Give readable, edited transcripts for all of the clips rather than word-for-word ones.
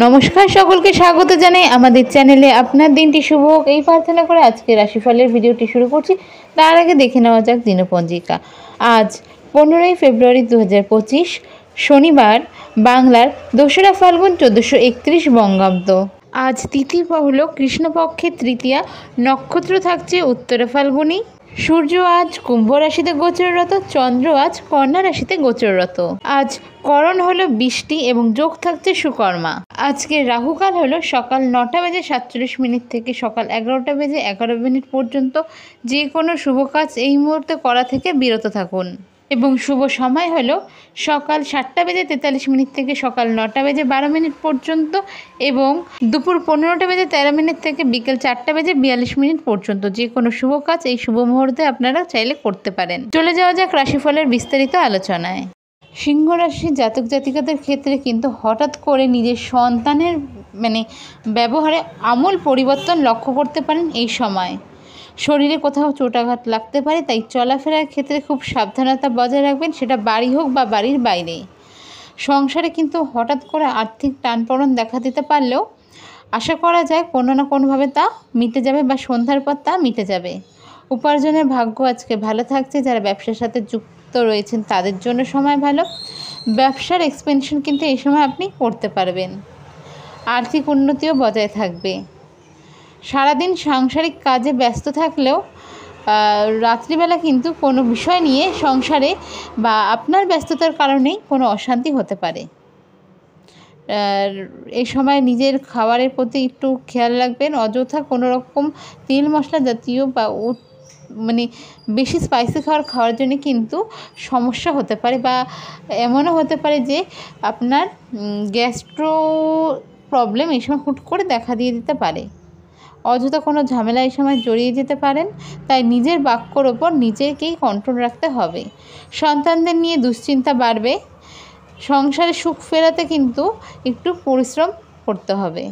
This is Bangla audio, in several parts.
নমস্কার, সকলকে স্বাগত জানাই আমাদের চ্যানেলে। আপনার দিনটি শুভ হোক এই প্রার্থনা করে আজকে রাশিফলের ভিডিওটি শুরু করছি। তার আগে দেখে নেওয়া যাক দিনপঞ্জিকা। আজ 15ই ফেব্রুয়ারি 2025 শনিবার, বাংলার 2রা ফাল্গুন 1431 বঙ্গাব্দ। আজ তিথি হল কৃষ্ণপক্ষের তৃতীয়া, নক্ষত্র থাকছে উত্তরা ফাল্গুনী। সূর্য আজ কুম্ভ রাশিতে গোচররত, চন্দ্র আজ কন্যা রাশিতে গোচররত। আজ করণ হলো বৃষ্টি এবং যোগ থাকছে সুকর্মা। আজকে রাহুকাল হলো সকাল 9:47 থেকে সকাল 11:11 পর্যন্ত। যে কোনো শুভ কাজ এই মুহূর্তে করা থেকে বিরত থাকুন। এবং শুভ সময় হলো সকাল 7:43 থেকে সকাল 9:12 পর্যন্ত এবং দুপুর 15:13 থেকে বিকেল 4:42 পর্যন্ত। যে কোনো শুভ কাজ এই শুভ মুহূর্তে আপনারা চাইলে করতে পারেন। চলে যাওয়া যাক রাশিফলের বিস্তারিত আলোচনায়। সিংহ রাশির জাতক জাতিকাদের ক্ষেত্রে কিন্তু হঠাৎ করে নিজের সন্তানের ব্যবহারে আমূল পরিবর্তন লক্ষ্য করতে পারেন এই সময়। শরীরে কোথাও চোটাঘাত লাগতে পারে, তাই চলাফেরার ক্ষেত্রে খুব সাবধানতা বজায় রাখবেন, সেটা বাড়ি হোক বা বাড়ির বাইরে। সংসারে কিন্তু হঠাৎ করে আর্থিক টানপোড়েন দেখা দিতে পারলেও আশা করা যায় কোনো না কোনোভাবে তা মিটে যাবে বা সন্ধ্যার পর তা মিটে যাবে। উপার্জনের ভাগ্য আজকে ভালো থাকছে। যারা ব্যবসার সাথে যুক্ত রয়েছেন তাদের জন্য সময় ভালো। ব্যবসার এক্সপেনশন কিন্তু এই সময় আপনি করতে পারবেন। আর্থিক উন্নতিও বজায় থাকবে। সারাদিন সাংসারিক কাজে ব্যস্ত থাকলেও রাত্রিবেলা কিন্তু কোনো বিষয় নিয়ে সংসারে বা আপনার ব্যস্ততার কারণেই কোনো অশান্তি হতে পারে। এই সময় নিজের খাবারের প্রতি একটু খেয়াল রাখবেন। অযথা কোনো রকম তেল মশলা জাতীয় বা বেশি স্পাইসি খাওয়ার জন্য কিন্তু সমস্যা হতে পারে, বা এমনও হতে পারে যে আপনার গ্যাস্ট্রো প্রবলেম এই সময় হুট করে দেখা দিয়ে দিতে পারে। অযথা কোনো ঝামেলা এই সময় জড়িয়ে যেতে পারেন, তাই নিজের বাক্যর ওপর নিজেকেই কন্ট্রোল রাখতে হবে। সন্তানদের নিয়ে দুশ্চিন্তা বাড়বে। সংসারে সুখ ফেরাতে কিন্তু একটু পরিশ্রম করতে হবে।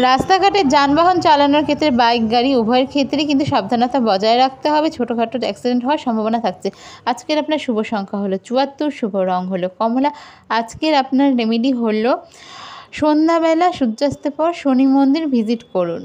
রাস্তাঘাটে যানবাহন চালানোর ক্ষেত্রে বাইক গাড়ি উভয়ের ক্ষেত্রেই কিন্তু সাবধানতা বজায় রাখতে হবে। ছোটোখাটো অ্যাক্সিডেন্ট হওয়ার সম্ভাবনা থাকছে। আজকের আপনার শুভ সংখ্যা হলো 74, শুভ রং হলো কমলা। আজকের আপনার রেমেডি হলো সন্ধ্যাবেলা সূর্যাস্তের পর শনি মন্দির ভিজিট করুন।